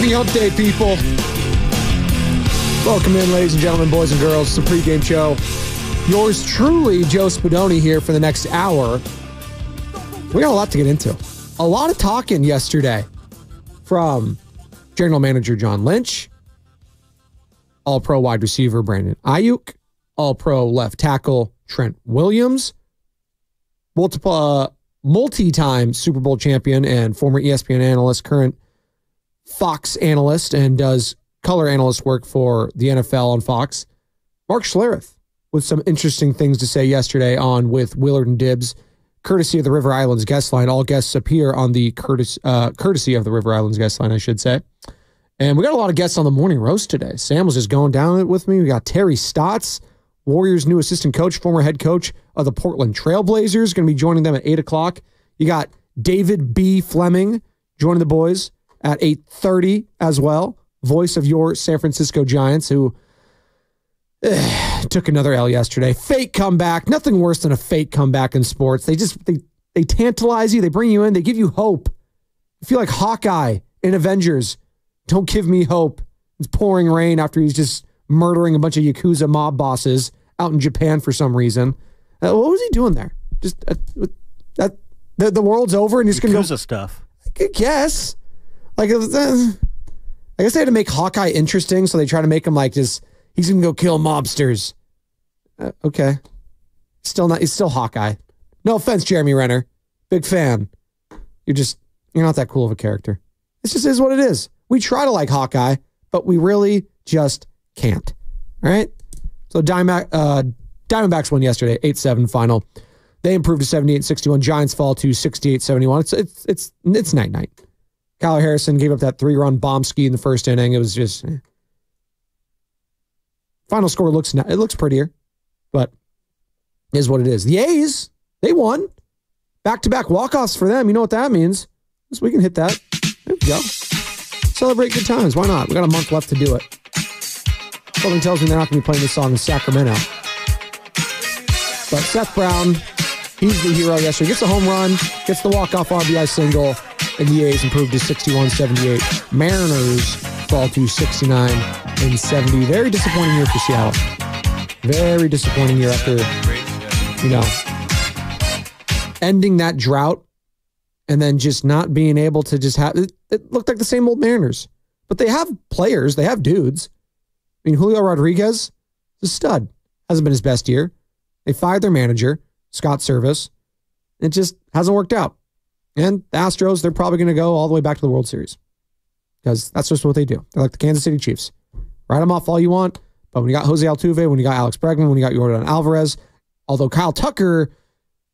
Happy hump day, people. Welcome in, ladies and gentlemen, boys and girls. It's the pregame show. Yours truly, Joe Spadoni, here for the next hour. We got a lot to get into. A lot of talking yesterday from General Manager John Lynch, All-Pro wide receiver Brandon Ayuk, All-Pro left tackle Trent Williams, multi-time Super Bowl champion and former ESPN analyst, current Fox analyst, and does color analyst work for the NFL on Fox, Mark Schlereth, with some interesting things to say yesterday on With Willard and Dibbs, courtesy of the River Islands guest line. All guests appear on the courtesy of the River Islands guest line, I should say. And we got a lot of guests on the morning roast today. Sam was just going down it with me. We got Terry Stotts, Warriors' new assistant coach, former head coach of the Portland Trailblazers, going to be joining them at 8 o'clock. You got David B. Fleming joining the boys at 8:30 as well. Voice of your San Francisco Giants, who took another L yesterday. Fake comeback. Nothing worse than a fake comeback in sports. They tantalize you. They bring you in. They give you hope. I feel like Hawkeye in Avengers. Don't give me hope. It's pouring rain after he's just murdering a bunch of Yakuza mob bosses out in Japan for some reason. What was he doing there? Just the world's over and he's going to go. Yakuza stuff. I guess. I guess they had to make Hawkeye interesting, so they try to make him like this. He's going to go kill mobsters. Okay. He's still Hawkeye. No offense, Jeremy Renner. Big fan. You're not that cool of a character. It just is what it is. We try to like Hawkeye, but we really just can't. All right? So Diamondbacks won yesterday, 8-7 final. They improved to 78-61. Giants fall to 68-71. It's night-night. Kyler Harrison gave up that 3-run bomb ski in the first inning. It was just... Final score looks prettier, but is what it is. The A's, they won. Back-to-back walk-offs for them. You know what that means. So we can hit that. There we go. Celebrate good times. Why not? We got a month left to do it. Something tells me they're not going to be playing this song in Sacramento. But Seth Brown, he's the hero yesterday. Gets a home run, gets the walk-off RBI single, and the A's improved to 61-78. Mariners fall to 69-70. Very disappointing year for Seattle. Very disappointing year after, ending that drought and then just not being able to just have... It looked like the same old Mariners. But they have players. They have dudes. I mean, Julio Rodriguez is a stud. Hasn't been his best year. They fired their manager, Scott Service. It just hasn't worked out. And the Astros, they're probably going to go all the way back to the World Series. Because that's just what they do. They're like the Kansas City Chiefs. Write them off all you want, but when you got Jose Altuve, when you got Alex Bregman, when you got Yordan Alvarez, although Kyle Tucker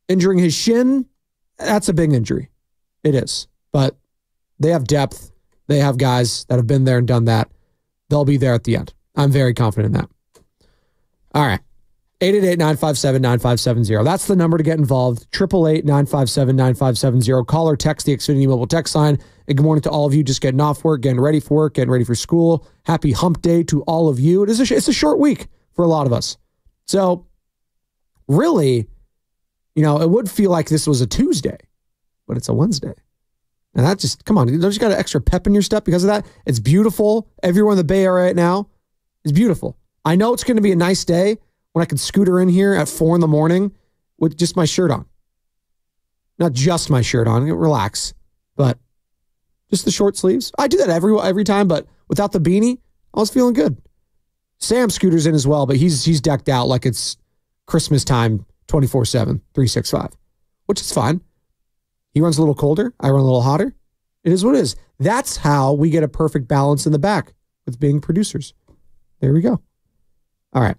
injuring his shin, that's a big injury. It is. But they have depth. They have guys that have been there and done that. They'll be there at the end. I'm very confident in that. All right. 888-957-9570. That's the number to get involved. 888-957-9570. Call or text the Xfinity mobile text line. And good morning to all of you just getting off work, getting ready for work, getting ready for school. Happy hump day to all of you. It's a short week for a lot of us. So really, it would feel like this was a Tuesday, but it's a Wednesday. And that just, come on, don't you got an extra pep in your step because of that? It's beautiful. Everywhere in the Bay Area right now is beautiful. I know it's going to be a nice day when I can scooter in here at 4 a.m. with just my shirt on. Not just my shirt on, relax, but just the short sleeves. I do that every time, but without the beanie, I was feeling good. Sam scooters in as well, but he's decked out like it's Christmas time 24/7, 365, which is fine. He runs a little colder. I run a little hotter. It is what it is. That's how we get a perfect balance in the back with being producers. There we go. All right.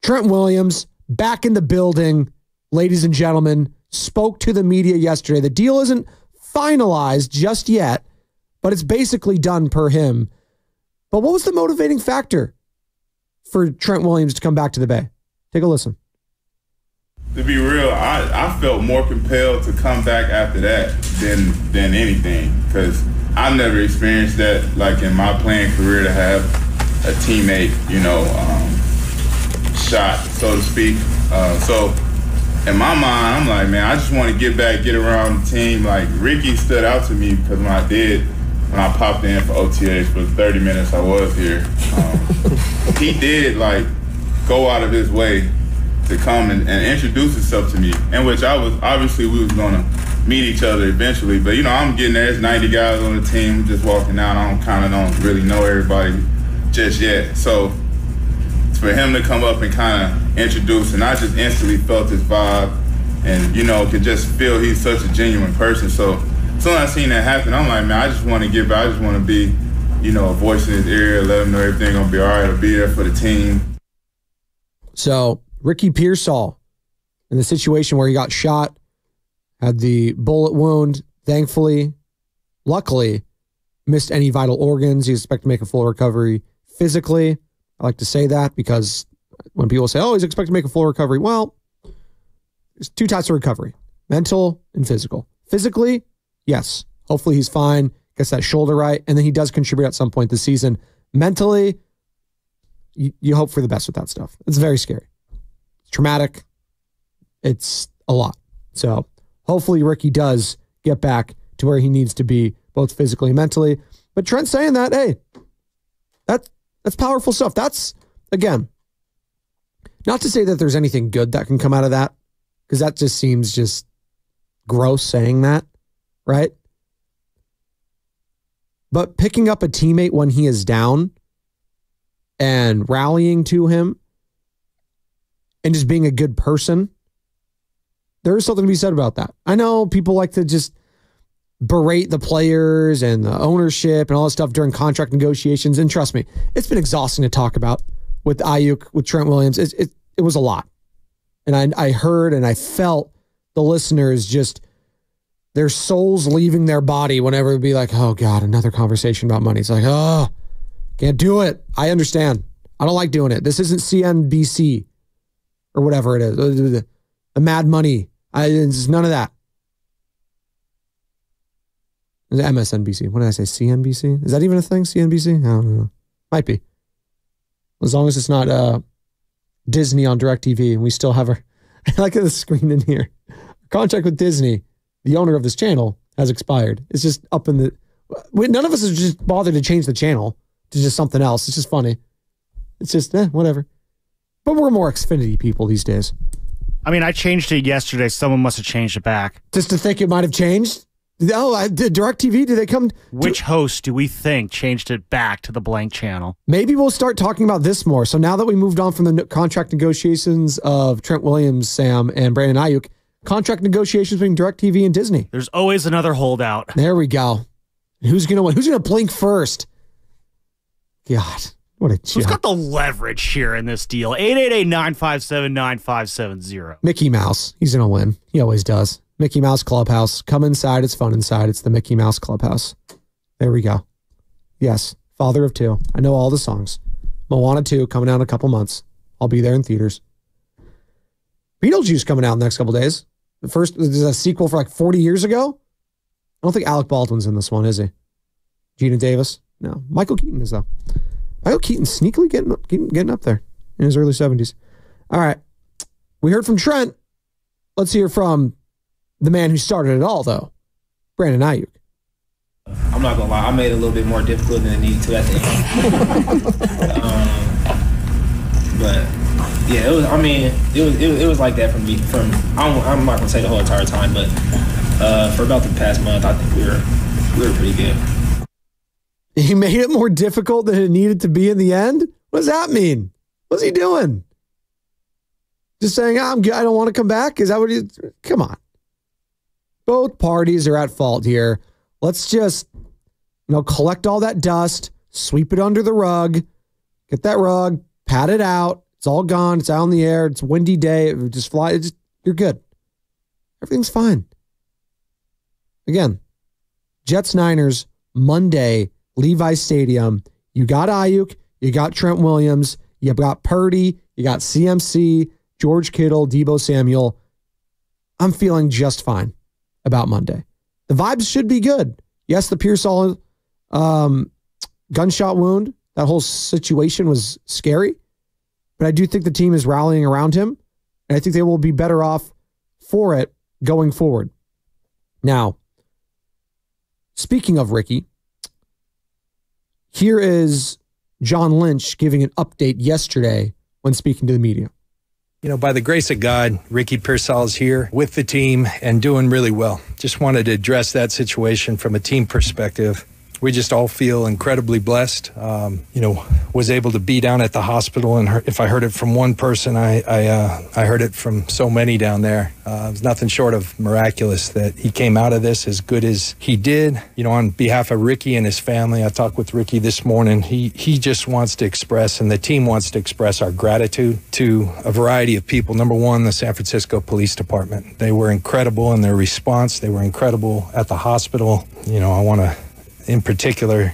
Trent Williams, back in the building, ladies and gentlemen, spoke to the media yesterday. The deal isn't finalized just yet, but it's basically done per him. But what was the motivating factor for Trent Williams to come back to the Bay? Take a listen. To be real, I felt more compelled to come back after that than anything, because I never experienced that, like in my playing career, to have a teammate, shot, so to speak. So in my mind, I'm like, man, I just want to get back, get around the team. Like, Ricky stood out to me because when I did when I popped in for OTAs for the 30 minutes I was here. He did, like, go out of his way to come and introduce himself to me, in which I was, obviously we was going to meet each other eventually, but, you know, I'm getting there. There's 90 guys on the team just walking out. I don't really know everybody just yet. So for him to come up and kind of introduce, and I just instantly felt his vibe and, you know, could just feel he's such a genuine person. So as soon as I seen that happen, I'm like, man, I just want to give back. I just want to be, you know, a voice in his ear, let him know everything going to be all right. I'll be there for the team. So Ricky Pearsall, in the situation where he got shot, had the bullet wound, thankfully, luckily, missed any vital organs. He's expected to make a full recovery physically. I like to say that because when people say, oh, he's expected to make a full recovery, well, there's two types of recovery, mental and physical. Physically, yes, hopefully he's fine, gets that shoulder right, and then he does contribute at some point this season. Mentally, you hope for the best with that stuff. It's very scary. It's traumatic. It's a lot. So hopefully Ricky does get back to where he needs to be, both physically and mentally. But Trent's saying that, hey, that's powerful stuff. That's, again, not to say that there's anything good that can come out of that, because that just seems just gross saying that, right? But picking up a teammate when he is down and rallying to him and just being a good person, there is something to be said about that. I know people like to just berate the players and the ownership and all that stuff during contract negotiations. And trust me, it's been exhausting to talk about with Ayuk, with Trent Williams. It was a lot. And I heard and I felt the listeners just, their souls leaving their body whenever it'd be like, oh God, another conversation about money. It's like, oh, can't do it. I understand. I don't like doing it. This isn't CNBC or whatever it is. The Mad Money. It's none of that. Is it MSNBC? What did I say? CNBC? Is that even a thing? CNBC? I don't know. Might be. As long as it's not Disney on DirecTV and we still have our, I like the screen in here. Our contract with Disney, the owner of this channel, has expired. It's just up in the, none of us has just bothered to change the channel to just something else. It's just funny. It's just, whatever. But we're more Xfinity people these days. I mean, I changed it yesterday. Someone must have changed it back. Just to think it might have changed? Oh, DirecTV, did they come? Which host do we think changed it back to the blank channel? Maybe we'll start talking about this more. So now that we moved on from the contract negotiations of Trent Williams, Sam, and Brandon Ayuk, contract negotiations between DirecTV and Disney. There's always another holdout. There we go. Who's going to win? Who's going to blink first? God, what a joke. Who's got the leverage here in this deal? 888-957-9570. Mickey Mouse. He's going to win. He always does. Mickey Mouse Clubhouse. Come inside. It's fun inside. It's the Mickey Mouse Clubhouse. There we go. Yes. Father of two. I know all the songs. Moana 2 coming out in a couple months. I'll be there in theaters. Beetlejuice coming out in the next couple days. The first is a sequel for like 40 years ago. I don't think Alec Baldwin's in this one, is he? Gina Davis? No. Michael Keaton is, though. Michael Keaton's sneakily getting up there in his early 70s. All right. We heard from Trent. Let's hear from the man who started it all, though, Brandon Ayuk. I'm not gonna lie, I made it a little bit more difficult than it needed to at the end. But yeah, it was like that for me. I'm not gonna say the whole entire time, but for about the past month, I think we were pretty good. He made it more difficult than it needed to be in the end? What does that mean? What's he doing? Just saying, I'm good, I don't want to come back? Is that what he... Come on. Both parties are at fault here. Let's just, collect all that dust, sweep it under the rug, get that rug, pat it out. It's all gone. It's out in the air. It's a windy day. It just fly. You're good. Everything's fine. Again, Jets-Niners, Monday, Levi's Stadium. You got Ayuk. You got Trent Williams. You got Purdy. You got CMC, George Kittle, Deebo Samuel. I'm feeling just fine about Monday. The vibes should be good. Yes, the Pearsall gunshot wound, that whole situation was scary, but I do think the team is rallying around him, and I think they will be better off for it going forward. Now, speaking of Ricky, Here is John Lynch giving an update yesterday when speaking to the media. You know, by the grace of God, Ricky Pearsall is here with the team and doing really well. Just wanted to address that situation from a team perspective. We just all feel incredibly blessed. Was able to be down at the hospital, and if I heard it from one person, I heard it from so many down there. It was nothing short of miraculous that he came out of this as good as he did. You know, on behalf of Ricky and his family, I talked with Ricky this morning. He just wants to express, and the team wants to express, our gratitude to a variety of people. Number one, the San Francisco Police Department. They were incredible in their response. They were incredible at the hospital. You know, I want to, in particular,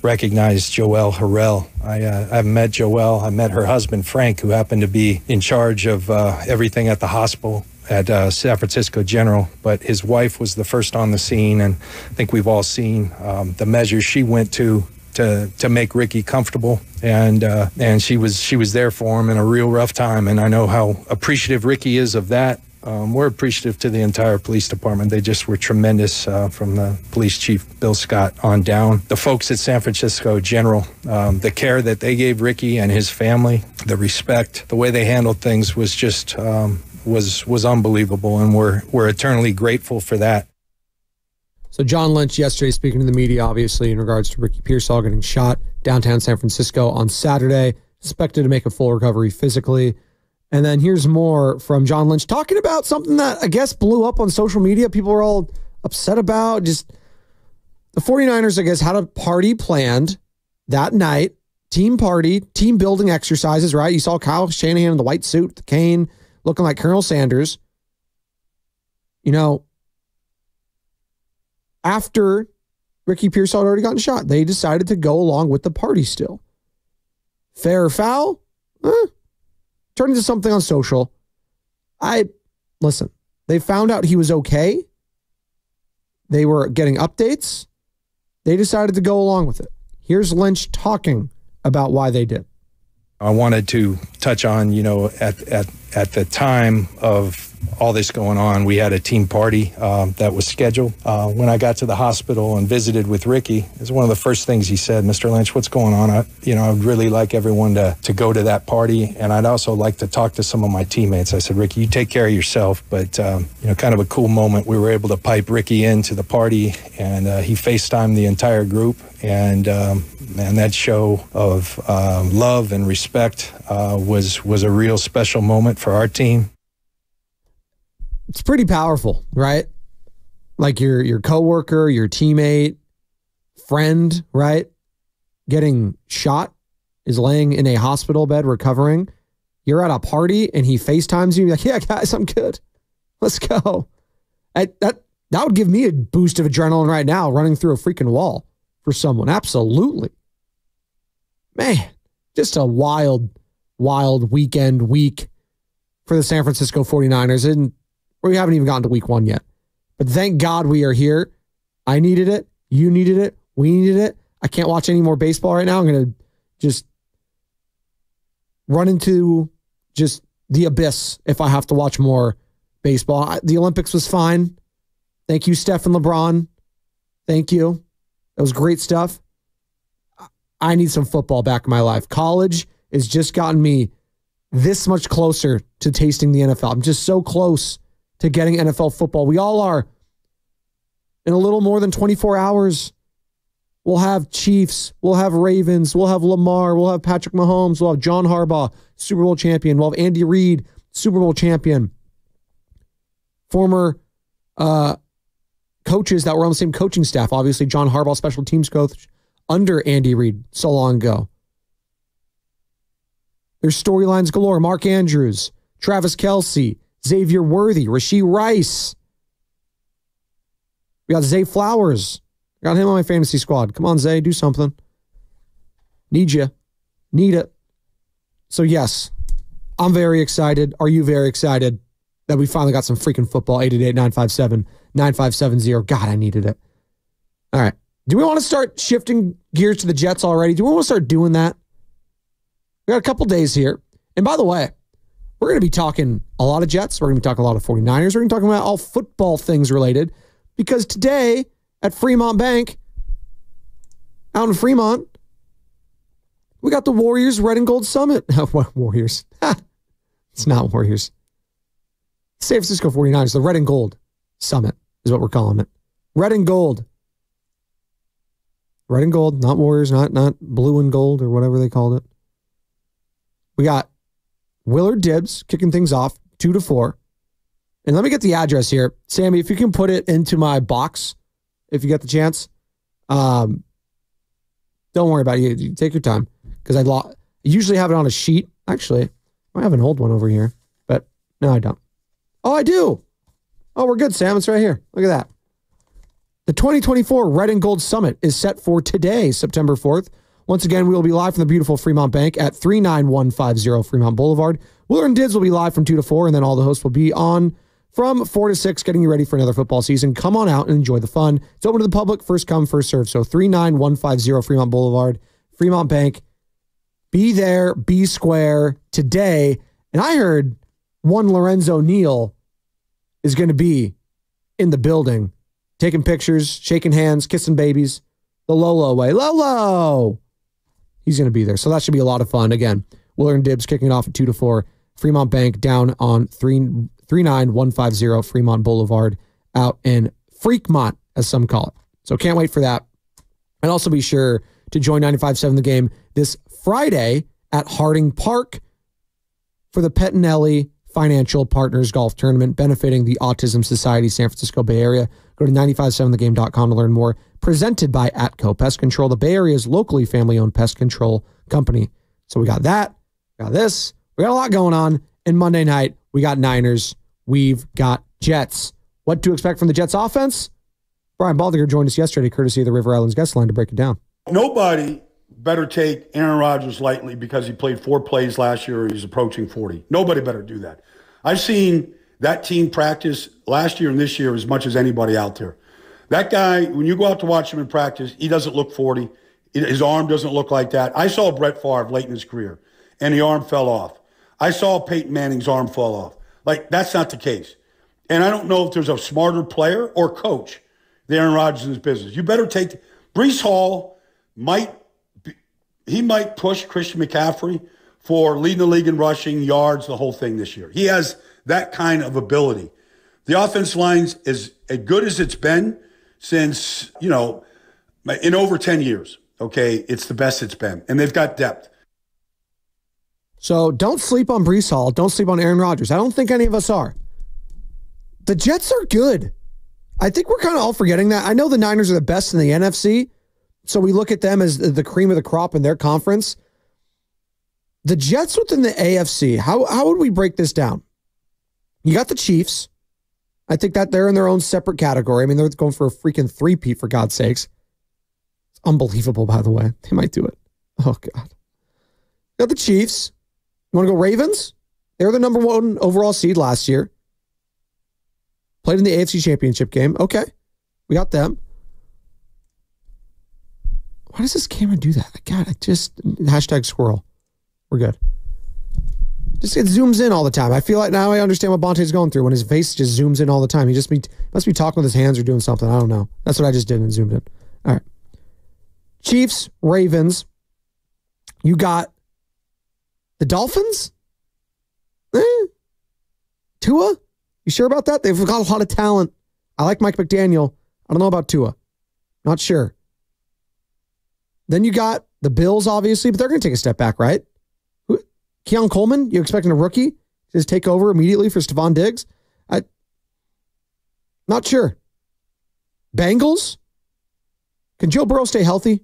recognize Joelle Harrell. I've met Joelle. I met her husband, Frank, who happened to be in charge of everything at the hospital at San Francisco General. But his wife was the first on the scene, and I think we've all seen the measures she went to make Ricky comfortable, and she was there for him in a real rough time. And I know how appreciative Ricky is of that. We're appreciative to the entire police department. They just were tremendous, from the police chief, Bill Scott, on down. The folks at San Francisco General, the care that they gave Ricky and his family, the respect, the way they handled things was just was unbelievable, and we're eternally grateful for that. So John Lynch yesterday speaking to the media, obviously, in regards to Ricky Pearsall getting shot downtown San Francisco on Saturday, expected to make a full recovery physically. And then here's more from John Lynch talking about something that I guess blew up on social media. People were all upset about. Just the 49ers, I guess, had a party planned that night. Team party, team building exercises, right? You saw Kyle Shanahan in the white suit, the cane, looking like Colonel Sanders. You know, after Ricky Pearsall had already gotten shot, they decided to go along with the party still. Fair or foul? Turned into something on social. Listen, they found out he was okay. They were getting updates. They decided to go along with it. Here's Lynch talking about why they did. I wanted to touch on, at the time of all this going on, we had a team party that was scheduled. When I got to the hospital and visited with Ricky, it was one of the first things he said, "Mr. Lynch, what's going on? I would really like everyone to go to that party, and I'd also like to talk to some of my teammates." I said, "Ricky, you take care of yourself," but kind of a cool moment. We were able to pipe Ricky into the party, and he FaceTimed the entire group, and that show of love and respect was a real special moment for our team. It's pretty powerful, right? Like your coworker, your teammate, friend, right? Getting shot, is laying in a hospital bed recovering. You're at a party and he FaceTimes you. You're like, "Yeah, guys, I'm good. Let's go." That would give me a boost of adrenaline right now, running through a freaking wall for someone. Absolutely. Man, just a wild week for the San Francisco 49ers. And we haven't even gotten to week one yet. But thank God we are here. I needed it. You needed it. We needed it. I can't watch any more baseball right now. I'm going to just run into just the abyss if I have to watch more baseball. The Olympics was fine. Thank you, Steph and LeBron. Thank you. That was great stuff. I need some football back in my life. College has just gotten me this much closer to tasting the NFL. I'm just so close to getting NFL football. We all are. In a little more than 24 hours, we'll have Chiefs, we'll have Ravens, we'll have Lamar, we'll have Patrick Mahomes, we'll have John Harbaugh, Super Bowl champion, we'll have Andy Reid, Super Bowl champion. Former coaches that were on the same coaching staff. Obviously, John Harbaugh, special teams coach under Andy Reid so long ago. There's storylines galore. Mark Andrews, Travis Kelce, Xavier Worthy, Rashee Rice. We got Zay Flowers. I got him on my fantasy squad. Come on, Zay, do something. Need you. Need it. So yes, I'm very excited. Are you very excited that we finally got some freaking football? 888-957-9570. God, I needed it. All right. Do we want to start shifting gears to the Jets already? Do we want to start doing that? We got a couple days here. And by the way, we're going to be talking a lot of Jets. We're going to be talking a lot of 49ers. We're going to be talking about all football things related, because today at Fremont Bank, out in Fremont, We got the Warriors Red and Gold Summit. What Warriors? It's not Warriors. San Francisco 49ers, the Red and Gold Summit is what we're calling it. Red and Gold. Red and Gold, not Warriors, not Blue and Gold or whatever they called it. We got Willard Dibbs kicking things off 2 to 4. And let me get the address here. Sammy, if you can put it into my box, if you get the chance. Don't worry about it. You take your time. Because I usually have it on a sheet. Actually, I have an old one over here. But no, I don't. Oh, I do. Oh, we're good, Sam. It's right here. Look at that. The 2024 Red and Gold Summit is set for today, September 4th. Once again, we will be live from the beautiful Fremont Bank at 39150 Fremont Boulevard. Willard and Dids will be live from 2 to 4, and then all the hosts will be on from 4 to 6, getting you ready for another football season. Come on out and enjoy the fun. It's open to the public, first come, first serve. So 39150 Fremont Boulevard, Fremont Bank. Be there, be square today. And I heard one Lorenzo Neal is going to be in the building, taking pictures, shaking hands, kissing babies, the Lolo way. Lolo! He's going to be there. So that should be a lot of fun. Again, Willard and Dibbs kicking it off at 2 to 4. Fremont Bank down on 39150 Fremont Boulevard out in Freakmont, as some call it. So can't wait for that. And also be sure to join 95.7 The Game this Friday at Harding Park for the Pettinelli Financial Partners Golf Tournament benefiting the Autism Society San Francisco Bay Area. Go to 957thegame.com to learn more. Presented by Atco Pest Control, the Bay Area's locally family-owned pest control company. So we got that. We got this. We got a lot going on. And Monday night, we got Niners. We've got Jets. What to expect from the Jets offense? Brian Baldinger joined us yesterday, courtesy of the River Islands guest line, to break it down. Nobody better take Aaron Rodgers lightly because he played 4 plays last year. He's approaching 40. Nobody better do that. I've seen that team practice last year and this year as much as anybody out there. That guy, when you go out to watch him in practice, he doesn't look 40. His arm doesn't look like that. I saw Brett Favre late in his career, and the arm fell off. I saw Peyton Manning's arm fall off. Like, that's not the case. And I don't know if there's a smarter player or coach than Aaron Rodgers in his business. You better take Breece Hall might push Christian McCaffrey for leading the league in rushing, yards, the whole thing this year. He has that kind of ability. The offensive line is as good as it's been since, in over 10 years. Okay, it's the best it's been. And they've got depth. So don't sleep on Breece Hall. Don't sleep on Aaron Rodgers. I don't think any of us are. The Jets are good. I think we're kind of all forgetting that. I know the Niners are the best in the NFC, so we look at them as the cream of the crop in their conference. The Jets within the AFC, how would we break this down? You got the Chiefs. I think that they're in their own separate category. I mean, they're going for a freaking three-peat, for God's sakes. It's unbelievable, by the way. They might do it. Oh, God. You got the Chiefs. You want to go Ravens? They were the number 1 overall seed last year. Played in the AFC Championship game. Okay. We got them. Why does this camera do that? God, hashtag squirrel. We're good. Just it zooms in all the time. I feel like now I understand what Bonte's going through when his face just zooms in all the time. He must be talking with his hands or doing something. I don't know. That's what I just did and zoomed in. All right. Chiefs, Ravens. You got the Dolphins? Tua? You sure about that? They've got a lot of talent. I like Mike McDaniel. I don't know about Tua. Not sure. Then you got the Bills, obviously, but they're going to take a step back, right? Keon Coleman, you expecting a rookie to just take over immediately for Stephon Diggs? Not sure. Bengals? Can Joe Burrow stay healthy?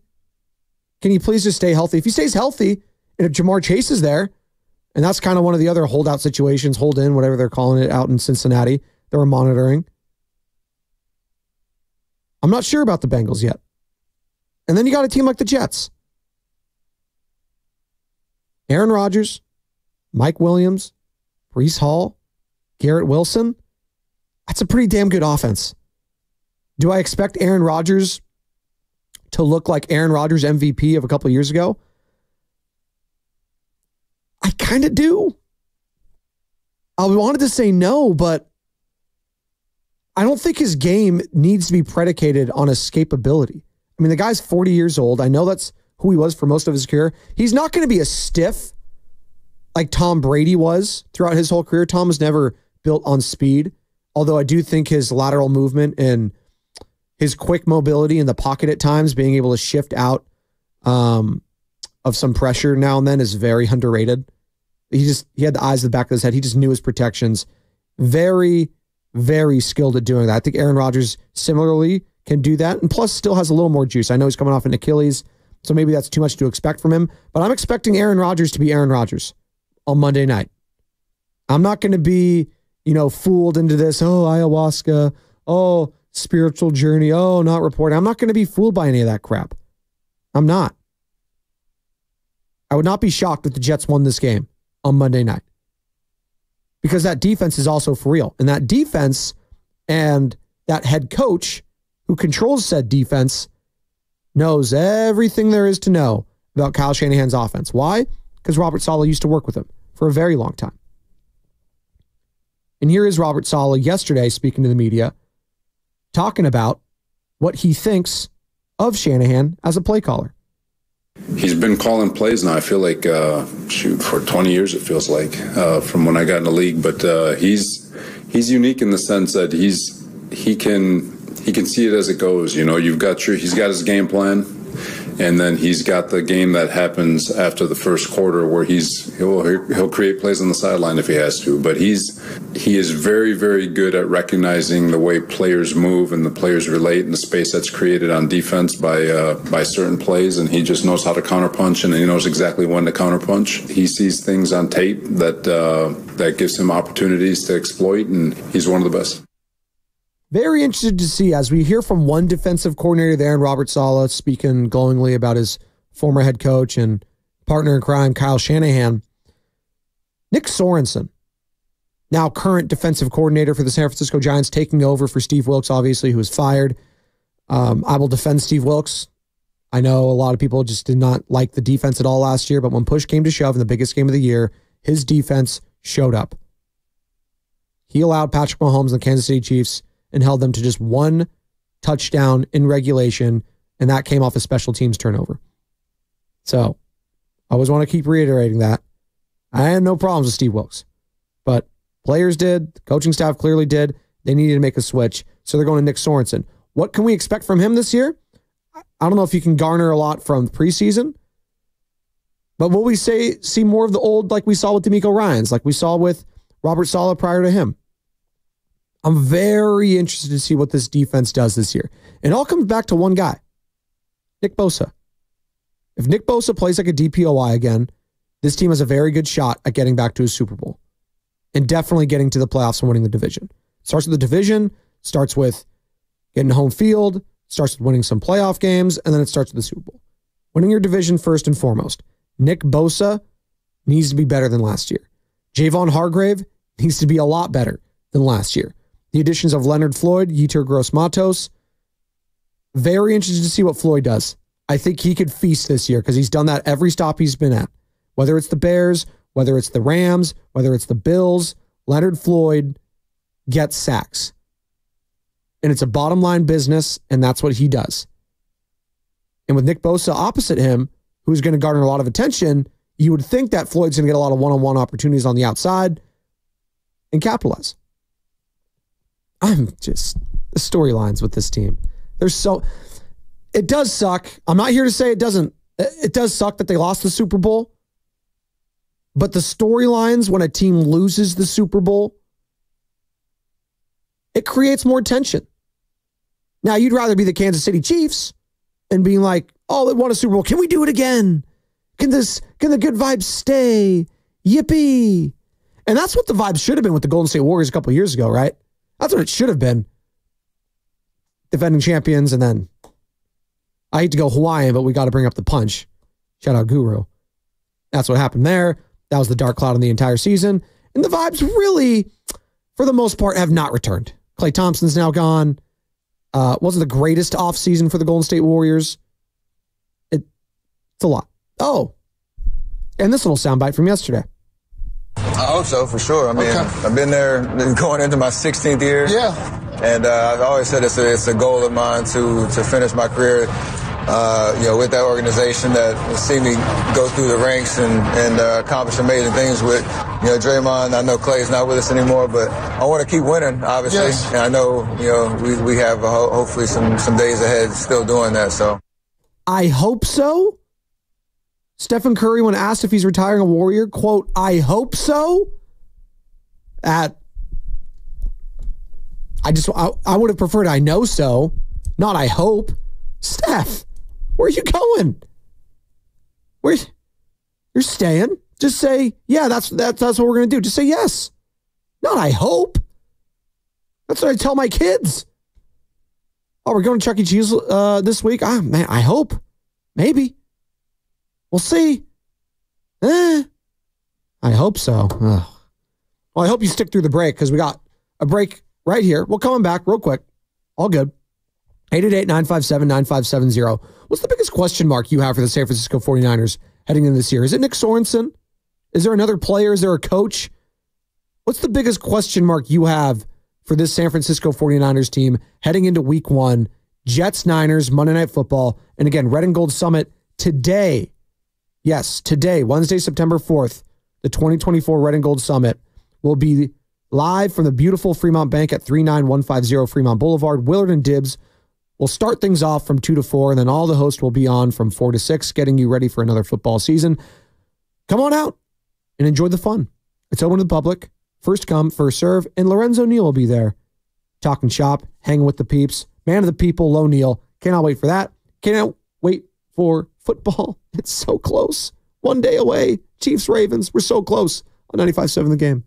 Can he please just stay healthy? If he stays healthy, and if Jamar Chase is there, and that's kind of one of the other holdout situations, hold in, whatever they're calling it out in Cincinnati, that we're monitoring. I'm not sure about the Bengals yet. And then you got a team like the Jets. Aaron Rodgers, Mike Williams, Breece Hall, Garrett Wilson. That's a pretty damn good offense. Do I expect Aaron Rodgers to look like Aaron Rodgers MVP of a couple of years ago? I kind of do. I wanted to say no, but I don't think his game needs to be predicated on escapability. I mean, the guy's 40 years old. I know that's who he was for most of his career. He's not going to be a stiff like Tom Brady was throughout his whole career. Tom was never built on speed, although I do think his lateral movement and his quick mobility in the pocket at times, being able to shift out of some pressure now and then, is very underrated. He had the eyes at the back of his head. He just knew his protections. Very, very skilled at doing that. I think Aaron Rodgers similarly can do that, and plus still has a little more juice. I know he's coming off an Achilles, so maybe that's too much to expect from him, but I'm expecting Aaron Rodgers to be Aaron Rodgers on Monday night. I'm not going to be, fooled into this, ayahuasca, spiritual journey, not reporting. I'm not going to be fooled by any of that crap. I'm not. I would not be shocked if the Jets won this game on Monday night, because that defense is also for real. And that defense and that head coach who controls said defense knows everything there is to know about Kyle Shanahan's offense. Why? Because Robert Saleh used to work with him for a very long time. And here is Robert Saleh yesterday speaking to the media, talking about what he thinks of Shanahan as a play caller. He's been calling plays now, I feel like, for 20 years it feels like, from when I got in the league. But he's unique in the sense that he can see it as it goes. He's got his game plan, and then he's got the game that happens after the first quarter where he'll create plays on the sideline if he has to. But he is very, very good at recognizing the way players move and the players relate and the space that's created on defense by certain plays, and he just knows how to counterpunch, and he knows exactly when to counterpunch. He sees things on tape that gives him opportunities to exploit, and he's one of the best. Very interested to see, as we hear from one defensive coordinator there, and Robert Saleh speaking glowingly about his former head coach and partner in crime, Kyle Shanahan. Nick Sorensen, now current defensive coordinator for the San Francisco Giants, taking over for Steve Wilks, obviously, who was fired. I will defend Steve Wilks. I know a lot of people just did not like the defense at all last year, but when push came to shove in the biggest game of the year, his defense showed up. He allowed Patrick Mahomes and the Kansas City Chiefs and held them to just one touchdown in regulation, and that came off a special teams turnover. So I always want to keep reiterating that. I had no problems with Steve Wilks, but players did, the coaching staff clearly did. They needed to make a switch, so they're going to Nick Sorensen. What can we expect from him this year? I don't know if you can garner a lot from preseason, but will we see more of the old, like we saw with DeMeco Ryans, like we saw with Robert Saleh prior to him? I'm very interested to see what this defense does this year. It all comes back to one guy, Nick Bosa. If Nick Bosa plays like a DPOY again, this team has a very good shot at getting back to a Super Bowl and definitely getting to the playoffs and winning the division. Starts with the division, starts with getting home field, starts with winning some playoff games, and then it starts with the Super Bowl. Winning your division first and foremost. Nick Bosa needs to be better than last year. Javon Hargrave needs to be a lot better than last year. The additions of Leonard Floyd, Yetur Gross-Matos. Very interested to see what Floyd does. I think he could feast this year because he's done that every stop he's been at. Whether it's the Bears, whether it's the Rams, whether it's the Bills, Leonard Floyd gets sacks. And it's a bottom line business, and that's what he does. And with Nick Bosa opposite him, who's going to garner a lot of attention, you would think that Floyd's going to get a lot of one-on-one opportunities on the outside and capitalize. The storylines with this team. It does suck. I'm not here to say it doesn't. It does suck that they lost the Super Bowl. But the storylines when a team loses the Super Bowl, it creates more tension. Now, you'd rather be the Kansas City Chiefs and being like, oh, they won a Super Bowl. Can we do it again? Can the good vibes stay? Yippee. And that's what the vibes should have been with the Golden State Warriors a couple of years ago, right? That's what it should have been. Defending champions, and then I hate to go Hawaiian, but we got to bring up the punch. Shout out Guru. That's what happened there. That was the dark cloud in the entire season. And the vibes really, for the most part, have not returned. Klay Thompson's now gone. Wasn't the greatest offseason for the Golden State Warriors. It's a lot. Oh, and this little soundbite from yesterday. I hope so, for sure. I mean, I've been there going into my 16th year. Yeah. And I've always said it's a goal of mine to finish my career with that organization that see me go through the ranks and accomplish amazing things with, Draymond. I know Clay's not with us anymore, but I want to keep winning, obviously. Yes. And I know, we have hopefully some days ahead still doing that. So I hope so. Stephen Curry, when asked if he's retiring a Warrior, quote, I hope so. I would have preferred I know so, not I hope. Steph, where are you going? You're staying? Just say, yeah, that's what we're going to do. Just say yes. Not I hope. That's what I tell my kids. Oh, we're going to Chuck E. Cheese this week? Man, I hope. Maybe. We'll see. I hope so. Ugh. Well, I hope you stick through the break because we got a break right here. We'll come back real quick. All good. 888-957-9570. What's the biggest question mark you have for the San Francisco 49ers heading into this year? Is it Nick Sorensen? Is there another player? Is there a coach? What's the biggest question mark you have for this San Francisco 49ers team heading into week 1? Jets, Niners, Monday Night Football. And again, Red and Gold Summit today. Yes, today, Wednesday, September 4th, the 2024 Red and Gold Summit will be live from the beautiful Fremont Bank at 39150 Fremont Boulevard. Willard and Dibbs will start things off from 2 to 4, and then all the hosts will be on from 4 to 6, getting you ready for another football season. Come on out and enjoy the fun. It's open to the public. First come, first serve, and Lorenzo Neal will be there. Talking shop, hanging with the peeps. Man of the people, Low Neal. Cannot wait for that. Cannot wait for football. It's so close. One day away. Chiefs, Ravens. We're so close on 95.7 The Game.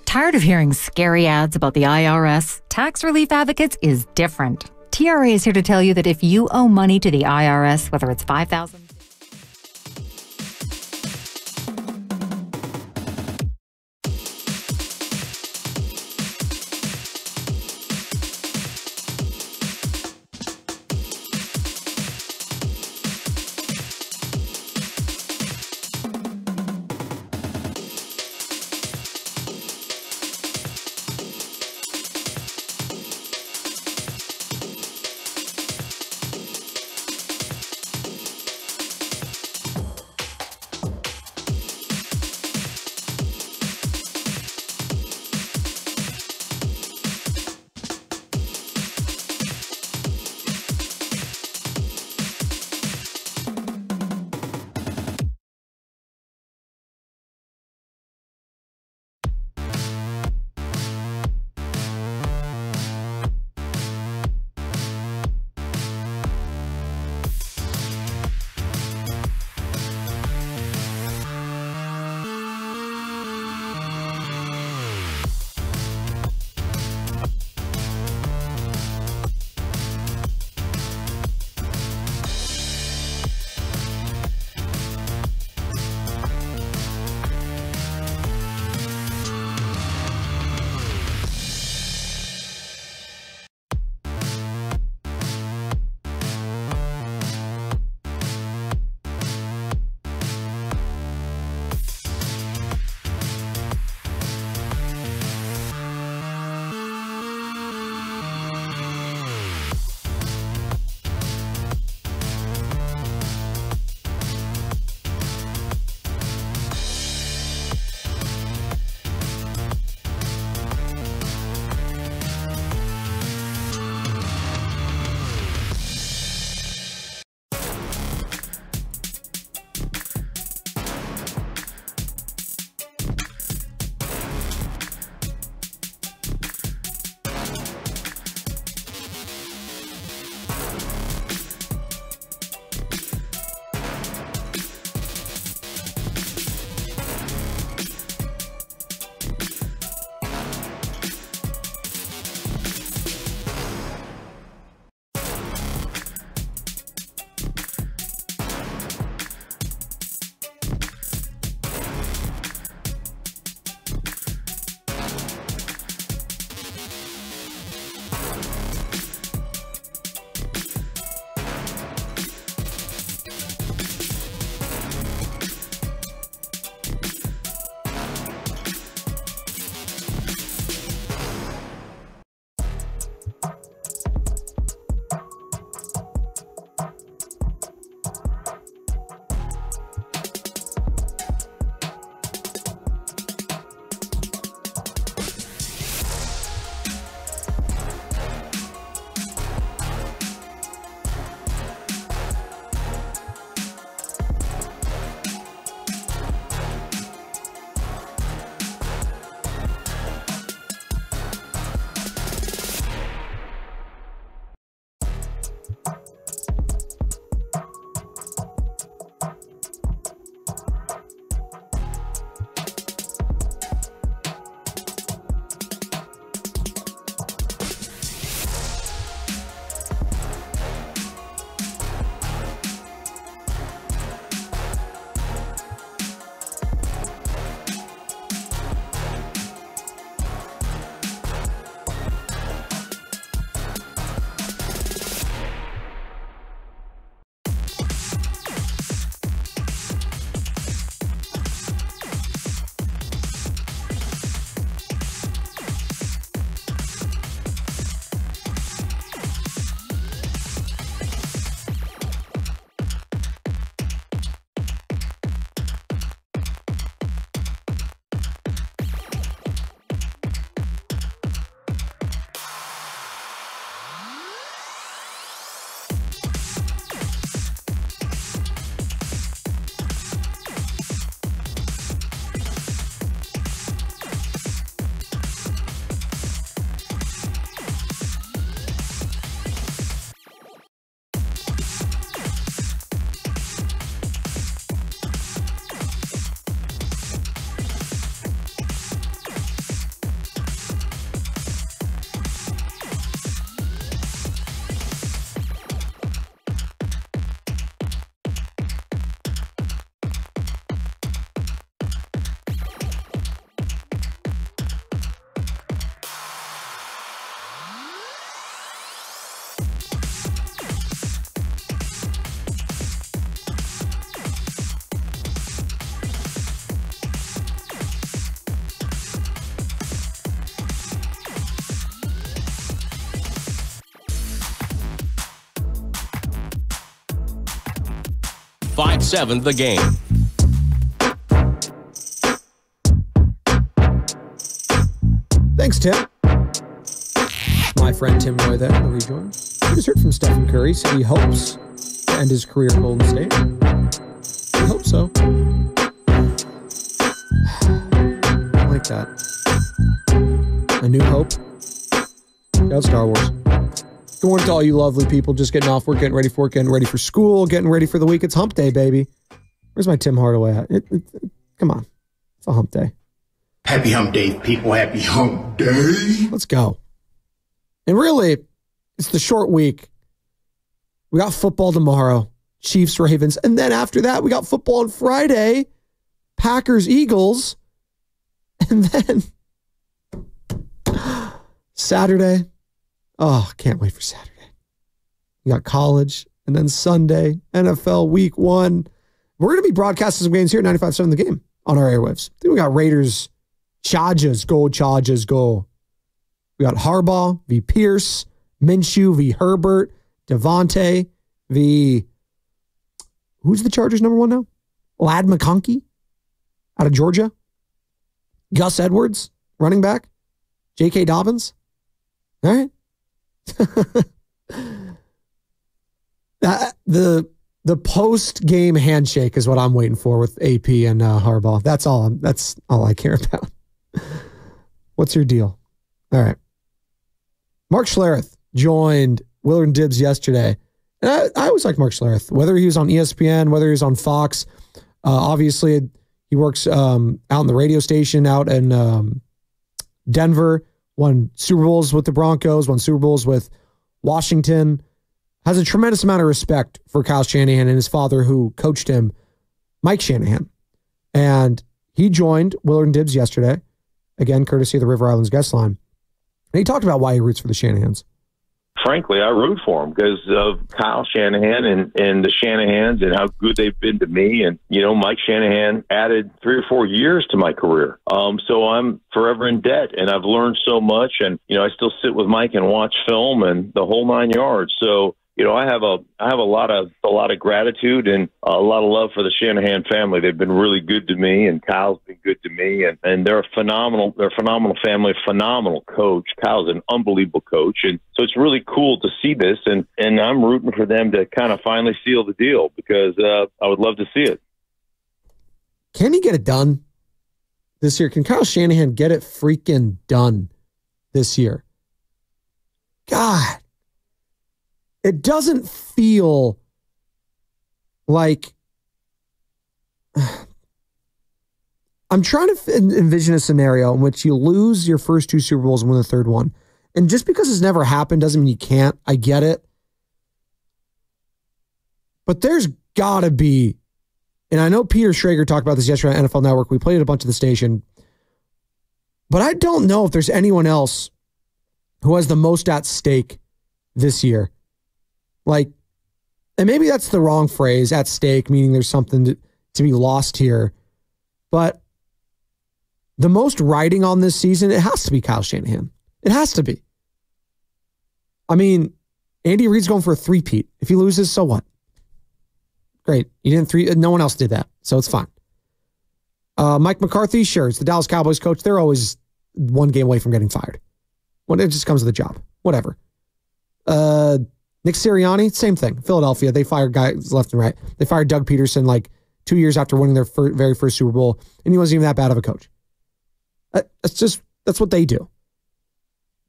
Tired of hearing scary ads about the IRS? Tax Relief Advocates is different. TRA is here to tell you that if you owe money to the IRS, whether it's $5,000, 95.7 The Game. Thanks, Tim. My friend Tim Roy there in the rejoin. We just heard from Stephen Curry, said he hopes to end his career at Golden State. I hope so. I like that. A new hope. Shout out Star Wars. Good morning to all you lovely people just getting off work, getting ready for work, getting ready for school, getting ready for the week. It's hump day, baby. Where's my Tim Hardaway at? Come on. It's a hump day. Happy hump day, people. Happy hump day. Let's go. And really, it's the short week. We got football tomorrow. Chiefs, Ravens. And then after that, we got football on Friday. Packers, Eagles. And then Saturday. Oh, can't wait for Saturday. We got college. And then Sunday, NFL Week 1. We're going to be broadcasting some games here at 95.7 The Game on our airwaves. Then we got Raiders, Chargers, go. We got Harbaugh v. Pierce, Minshew v. Herbert, Devontae v. Who's the Chargers number 1 now? Lad McConkey out of Georgia. Gus Edwards, running back. J.K. Dobbins. All right. The post-game handshake is what I'm waiting for with AP and Harbaugh. That's all I care about. What's your deal? All right. Mark Schlereth joined Willard and Dibbs yesterday. And I always like Mark Schlereth, whether he was on ESPN, whether he was on Fox. Obviously, he works out in the radio station out in Denver, won Super Bowls with the Broncos, won Super Bowls with Washington, has a tremendous amount of respect for Kyle Shanahan and his father who coached him, Mike Shanahan. And he joined Willard and Dibbs yesterday, again, courtesy of the River Islands guest line. And he talked about why he roots for the Shanahans. Frankly, I root for them because of Kyle Shanahan and the Shanahans and how good they've been to me. And, Mike Shanahan added 3 or 4 years to my career. So I'm forever in debt, and I've learned so much. And, I still sit with Mike and watch film and the whole 9 yards. So, I have a lot of gratitude and a lot of love for the Shanahan family. They've been really good to me, and Kyle's been good to me, and they're a phenomenal family, phenomenal coach. Kyle's an unbelievable coach, and so it's really cool to see this, and I'm rooting for them to kind of finally seal the deal because I would love to see it. Can he get it done this year? Can Kyle Shanahan get it freaking done this year? God. It doesn't feel like I'm trying to envision a scenario in which you lose your first 2 Super Bowls and win the third one. And just because it's never happened doesn't mean you can't. I get it. But there's got to be, and I know Peter Schrager talked about this yesterday on NFL Network. We played it a bunch of the station. But I don't know if there's anyone else who has the most at stake this year. Like, and maybe that's the wrong phrase, at stake, meaning there's something to be lost here. But the most riding on this season, it has to be Kyle Shanahan. It has to be. I mean, Andy Reid's going for a 3-peat. If he loses, so what? Great. He didn't no one else did that, so it's fine. Mike McCarthy, sure, it's the Dallas Cowboys coach. They're always 1 game away from getting fired. When it just comes to the job. Whatever. Nick Sirianni, same thing. Philadelphia, they fired guys left and right. They fired Doug Peterson like 2 years after winning their very first Super Bowl, and he wasn't even that bad of a coach. That's what they do.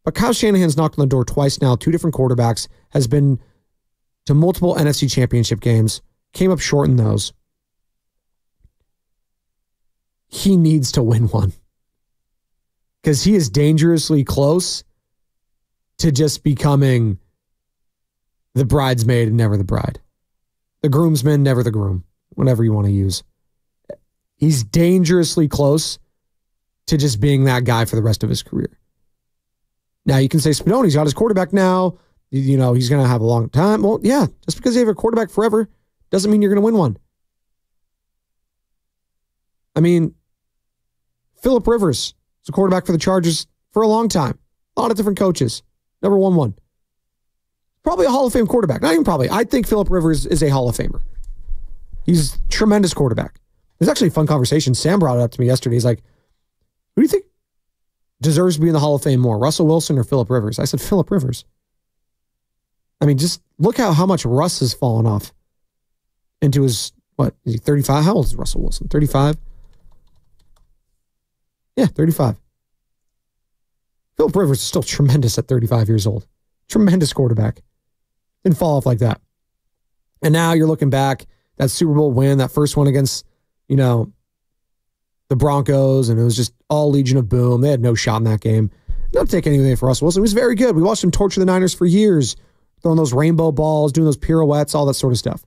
But Kyle Shanahan's knocked on the door twice now, 2 different quarterbacks, has been to multiple NFC championship games, came up short in those. He needs to win one. Because he is dangerously close to just becoming the bridesmaid and never the bride. The groomsman, never the groom. Whatever you want to use. He's dangerously close to just being that guy for the rest of his career. Now, you can say Spadoni's got his quarterback now. He's going to have a long time. Well, yeah, just because you have a quarterback forever doesn't mean you're going to win one. I mean, Phillip Rivers was a quarterback for the Chargers for a long time. A lot of different coaches. Never won one. Probably a Hall of Fame quarterback. Not even probably. I think Phillip Rivers is a Hall of Famer. He's a tremendous quarterback. It was actually a fun conversation. Sam brought it up to me yesterday. He's like, who do you think deserves to be in the Hall of Fame more, Russell Wilson or Phillip Rivers? I said, Phillip Rivers. I mean, just look how much Russ has fallen off into his, what, is he 35? How old is Russell Wilson? 35? Yeah, 35. Phillip Rivers is still tremendous at 35 years old. Tremendous quarterback. Didn't fall off like that. And now you're looking back, that Super Bowl win, that first one against, the Broncos, and it was just all Legion of Boom. They had no shot in that game. Not taking anything for Russell Wilson. He was very good. We watched him torture the Niners for years, throwing those rainbow balls, doing those pirouettes, all that sort of stuff.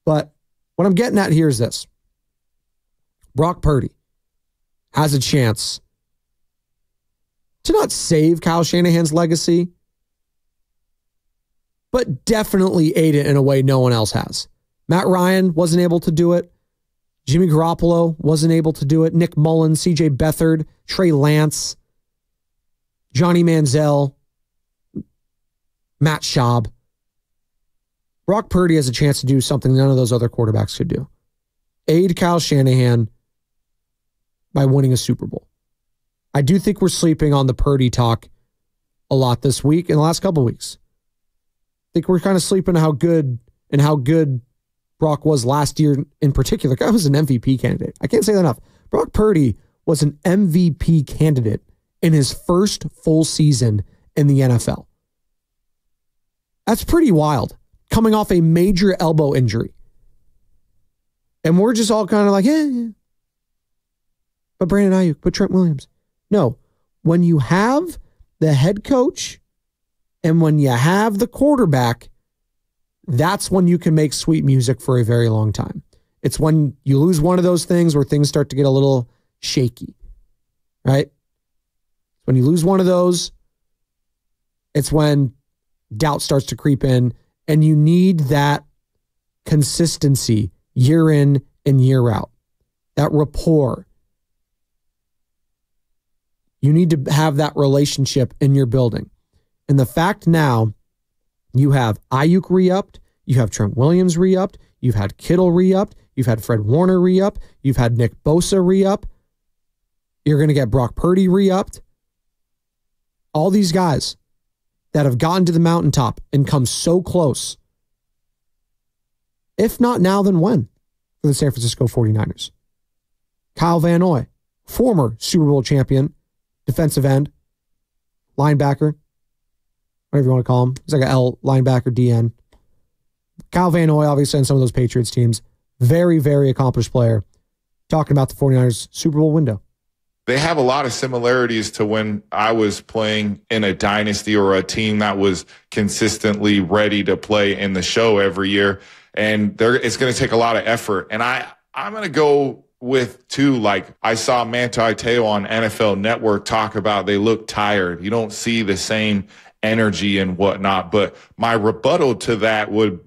But what I'm getting at here is this. Brock Purdy has a chance to not save Kyle Shanahan's legacy, but definitely aid it in a way no one else has. Matt Ryan wasn't able to do it. Jimmy Garoppolo wasn't able to do it. Nick Mullins, CJ Beathard, Trey Lance, Johnny Manziel, Matt Schaub. Brock Purdy has a chance to do something none of those other quarterbacks could do. Aid Kyle Shanahan by winning a Super Bowl. I do think we're sleeping on the Purdy talk a lot this week and the last couple of weeks. I think we're kind of sleeping on how good Brock was last year in particular. Guy was an MVP candidate. I can't say that enough. Brock Purdy was an MVP candidate in his first full season in the NFL. That's pretty wild, coming off a major elbow injury. And we're just all kind of like, yeah. But Brandon Ayuk, but Trent Williams. No, when you have the head coach and when you have the quarterback, that's when you can make sweet music for a very long time. It's when you lose one of those things where things start to get a little shaky, right? When you lose one of those, it's when doubt starts to creep in, and you need that consistency year in and year out, that rapport. You need to have that relationship in your building. And the fact now, you have Ayuk re-upped, you have Trent Williams re-upped, you've had Kittle re-upped, you've had Fred Warner re-up, you've had Nick Bosa re-up, you're going to get Brock Purdy re-upped. All these guys that have gotten to the mountaintop and come so close. If not now, then when? For the San Francisco 49ers. Kyle Van Noy, former Super Bowl champion, defensive end, linebacker, whatever you want to call him. He's like an L linebacker, DN. Kyle Van Noy, obviously, on some of those Patriots teams. Very, very accomplished player. Talking about the 49ers Super Bowl window. They have a lot of similarities to when I was playing in a dynasty or a team that was consistently ready to play in the show every year. And it's going to take a lot of effort. And I'm going to go with, too, like I saw Manti Te'o on NFL Network talk about they look tired. You don't see the same energy and whatnot. But my rebuttal to that would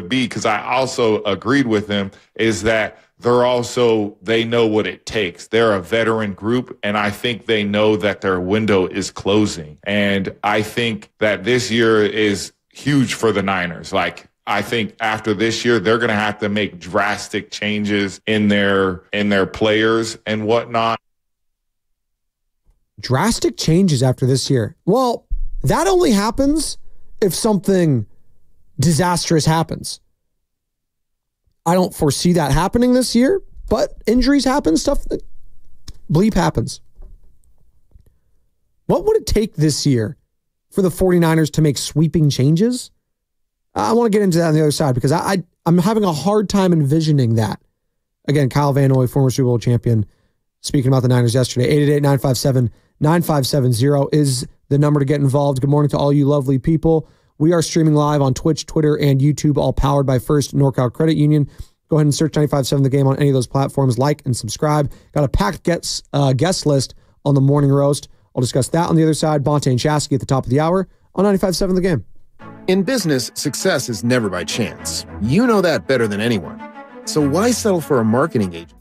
be, because I also agreed with him, is that they know what it takes. They're a veteran group, and I think they know that their window is closing. And I think that this year is huge for the Niners. Like, I think after this year, they're going to have to make drastic changes in their players and whatnot. Drastic changes after this year. Well, that only happens if something disastrous happens. I don't foresee that happening this year, but injuries happen, stuff that bleep happens. What would it take this year for the 49ers to make sweeping changes? I want to get into that on the other side because I'm having a hard time envisioning that. Again, Kyle Van Noy, former Super Bowl champion, speaking about the Niners yesterday. 888-957-9570 is the number to get involved. Good morning to all you lovely people. We are streaming live on Twitch, Twitter, and YouTube, all powered by First NorCal Credit Union. Go ahead and search 95.7 The Game on any of those platforms. Like and subscribe. Got a packed guest list on the Morning Roast. I'll discuss that on the other side. Bonte and Shasky at the top of the hour on 95.7 The Game. In business, success is never by chance. You know that better than anyone. So why settle for a marketing agency?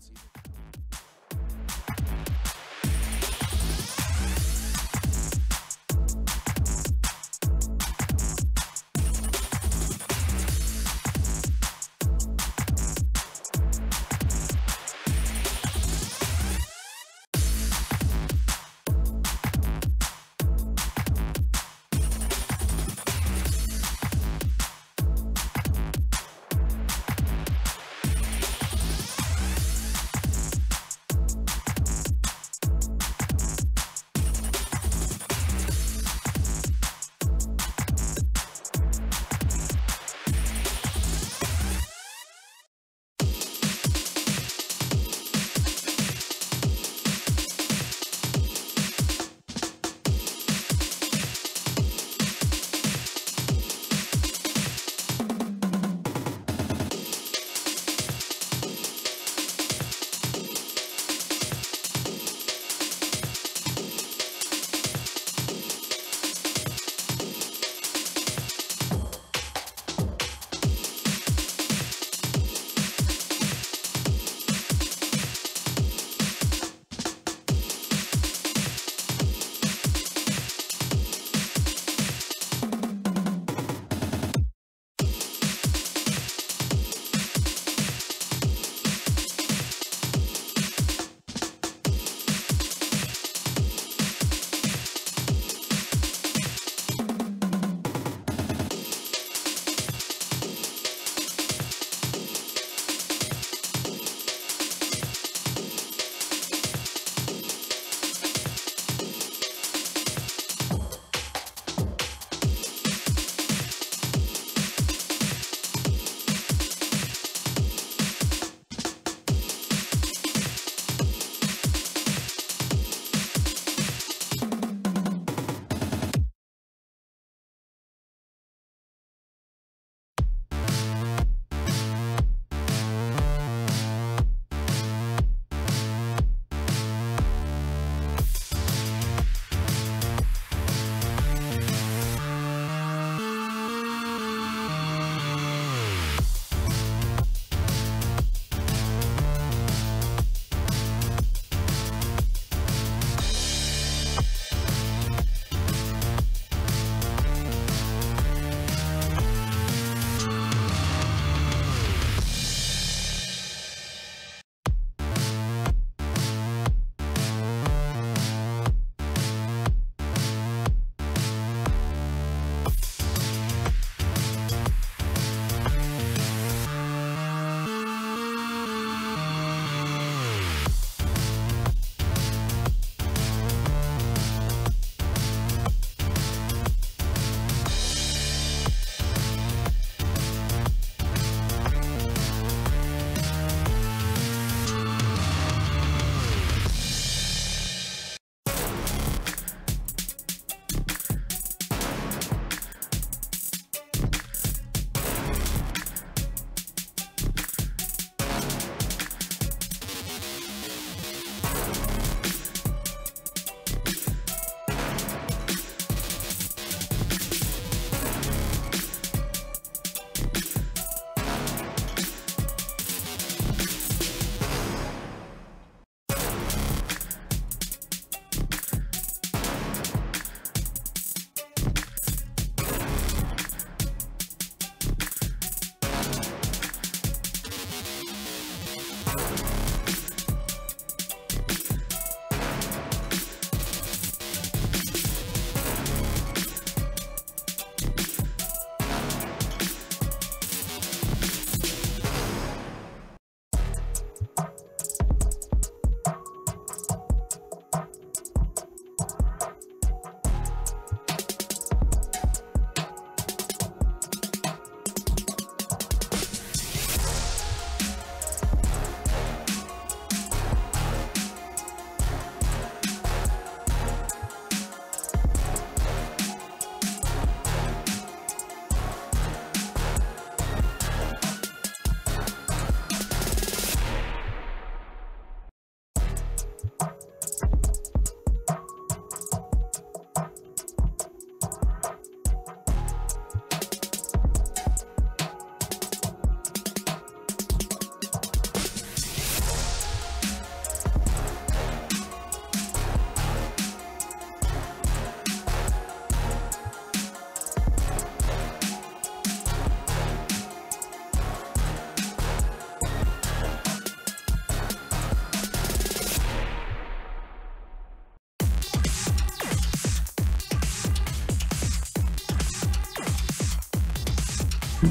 Joe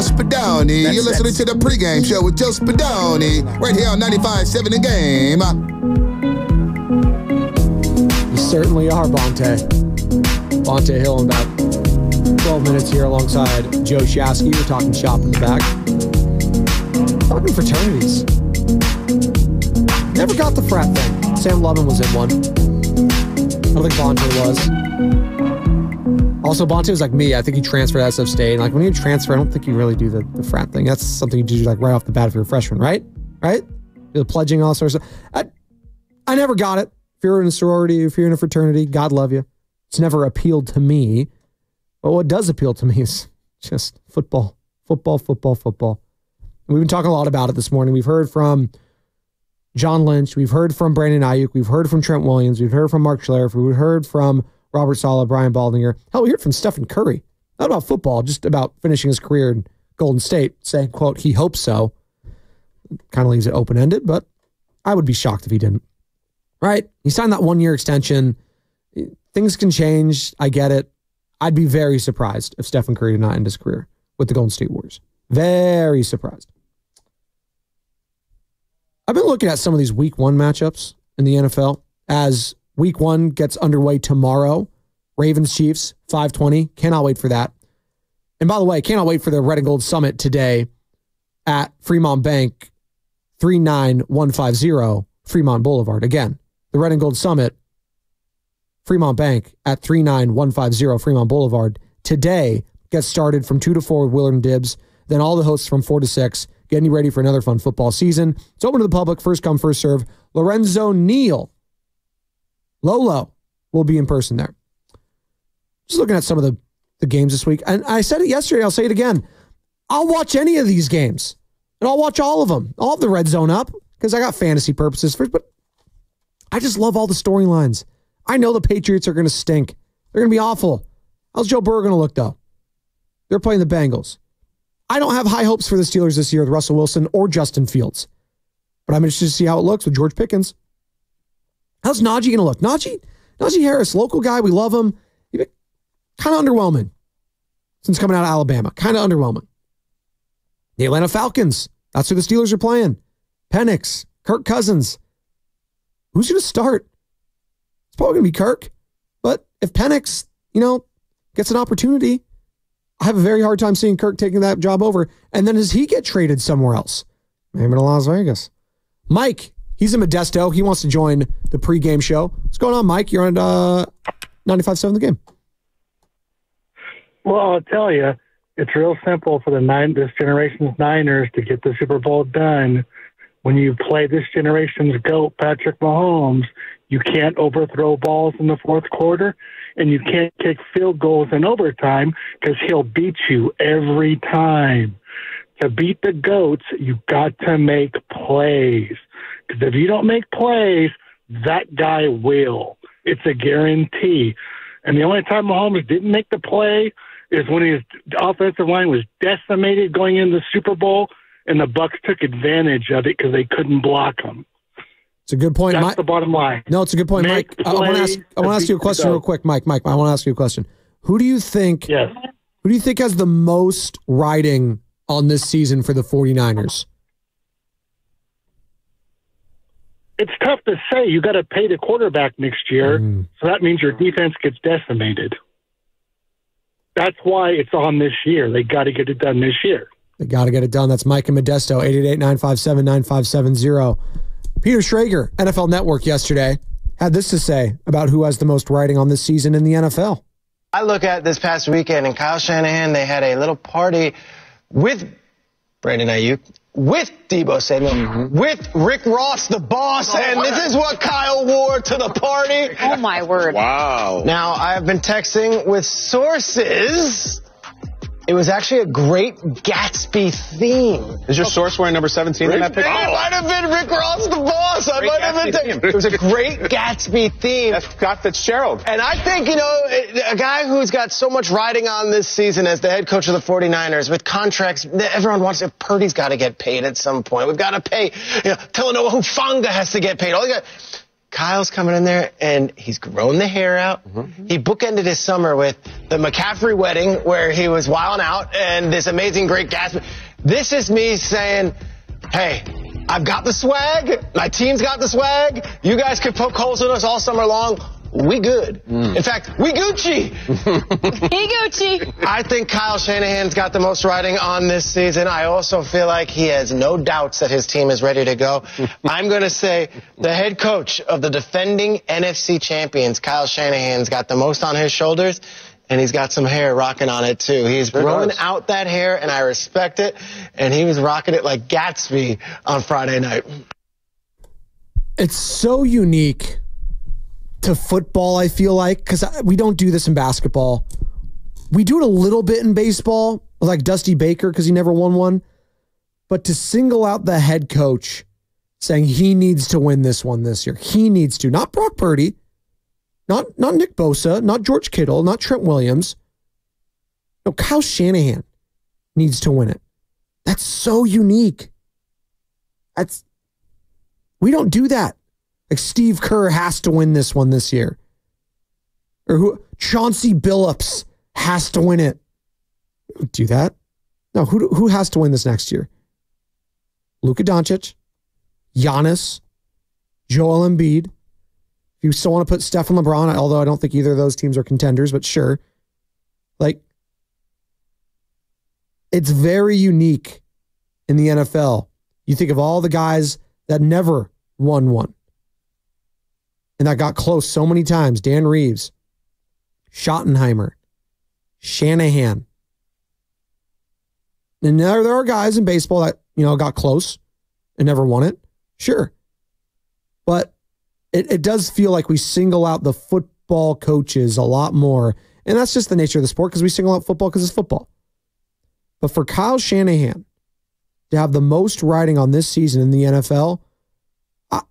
Spadoni. You're listening to the Pregame Show with Joe Spadoni right here on 95.7 The Game. You certainly are, Bonte Hill in about 12 minutes here alongside Joe Shasky. We're talking shop in the back. Talking fraternities. Never got the frat thing. Sam Lovin was in one. I don't think Bonte was. Also, Bonte was like me. I think he transferred to SF State. Like, when you transfer, I don't think you really do the frat thing. That's something you do like right off the bat if you're a freshman, right? Right? The pledging, all sorts of stuff. I never got it. If you're in a sorority, if you're in a fraternity, God love you. It's never appealed to me. But what does appeal to me is just football. Football. And we've been talking a lot about it this morning. We've heard from John Lynch. We've heard from Brandon Ayuk. We've heard from Trent Williams. We've heard from Mark Schlereth. We've heard from Robert Saleh, Brian Baldinger. Hell, we heard from Stephen Curry. Not about football, just about finishing his career in Golden State, saying, quote, he hopes so. Kind of leaves it open-ended, but I would be shocked if he didn't. Right? He signed that one-year extension. Things can change. I get it. I'd be very surprised if Stephen Curry did not end his career with the Golden State Warriors. Very surprised. I've been looking at some of these week one matchups in the NFL as week one gets underway tomorrow. Ravens Chiefs, 5:20. Cannot wait for that. And by the way, cannot wait for the Red and Gold Summit today at Fremont Bank, 39150 Fremont Boulevard. Again, the Red and Gold Summit, Fremont Bank at 39150 Fremont Boulevard. Today gets started from 2 to 4 with Willard and Dibbs. Then all the hosts from 4 to 6, getting you ready for another fun football season. It's open to the public, first come, first serve. Lorenzo Neal, Lolo, will be in person there. Just looking at some of the games this week. And I said it yesterday, I'll say it again. I'll watch any of these games. And I'll watch all of them. I'll have the red zone up because I got fantasy purposes first. But I just love all the storylines. I know the Patriots are going to stink. They're going to be awful. How's Joe Burrow going to look, though? They're playing the Bengals. I don't have high hopes for the Steelers this year with Russell Wilson or Justin Fields. But I'm interested to see how it looks with George Pickens. How's Najee going to look? Najee Harris, local guy. We love him. Kind of underwhelming since coming out of Alabama. Kind of underwhelming. The Atlanta Falcons. That's who the Steelers are playing. Penix, Kirk Cousins. Who's going to start? It's probably going to be Kirk. But if Penix, gets an opportunity, I have a very hard time seeing Kirk taking that job over. And then does he get traded somewhere else? Maybe to Las Vegas. Mike, he's in Modesto. He wants to join the pregame show. What's going on, Mike? You're on 95.7 The Game. Well, I'll tell you, it's real simple for this generation's Niners to get the Super Bowl done. When you play this generation's GOAT, Patrick Mahomes, you can't overthrow balls in the fourth quarter, and you can't kick field goals in overtime because he'll beat you every time. To beat the GOATs, you've got to make plays. Because if you don't make plays, that guy will. It's a guarantee. And the only time Mahomes didn't make the play is when his offensive line was decimated going into the Super Bowl, and the Bucs took advantage of it because they couldn't block him. It's a good point, That's Mike. the bottom line. No, it's a good point, Mike. I want to ask you a question real quick, Mike. I want to ask you a question. Who do you think? Yes. Who do you think has the most riding on this season for the 49ers? It's tough to say. You got to pay the quarterback next year, so that means your defense gets decimated. That's why it's on this year. They got to get it done this year. They got to get it done. That's Mike in Modesto, 888-957-9570. Peter Schrager, NFL Network yesterday, had this to say about who has the most riding on this season in the NFL. I look at this past weekend, and Kyle Shanahan, they had a little party with Brandon Ayuk, with Deebo Samuel, with Rick Ross, the boss, and this is what Kyle wore to the party. Oh, my word. Wow. Now, I have been texting with sources. It was actually a great Gatsby theme. Is your source wearing number 17 in that picture? It might have been Rick Ross, the boss. I might have been. It was a great Gatsby theme. That's Scott Fitzgerald. And I think, a guy who's got so much riding on this season as the head coach of the 49ers with contracts, everyone wants to, Purdy's got to get paid at some point. We've got to pay, Talanoa Hufanga has to get paid. Kyle's coming in there, and he's grown the hair out. He bookended his summer with the McCaffrey wedding, where he was wilding out, and this amazing Great Gatsby. This is me saying, hey, I've got the swag. My team's got the swag. You guys could poke holes in us all summer long. We good. In fact, we Gucci. Hey, Gucci. I think Kyle Shanahan's got the most riding on this season. I also feel like he has no doubts that his team is ready to go. I'm going to say the head coach of the defending NFC champions, Kyle Shanahan's got the most on his shoulders, and he's got some hair rocking on it too. He's growing out that hair, and I respect it, and he was rocking it like Gatsby on Friday night. It's so unique to football, I feel like, because we don't do this in basketball. We do it a little bit in baseball, like Dusty Baker, because he never won one. But to single out the head coach saying he needs to win this one this year, he needs to, not Brock Purdy, not Nick Bosa, not George Kittle, not Trent Williams. No, Kyle Shanahan needs to win it. That's so unique. We don't do that. Like Steve Kerr has to win this one this year. Or Chauncey Billups has to win it. We don't do that. No, who has to win this next year? Luka Doncic, Giannis, Joel Embiid. If you still want to put Steph and LeBron, although I don't think either of those teams are contenders, but sure. Like, it's very unique in the NFL. You think of all the guys that never won one and that got close so many times. Dan Reeves, Schottenheimer, Shanahan. And there are guys in baseball that, got close and never won it. Sure. But it does feel like we single out the football coaches a lot more. And that's just the nature of the sport, because we single out football because it's football. But for Kyle Shanahan to have the most riding on this season in the NFL,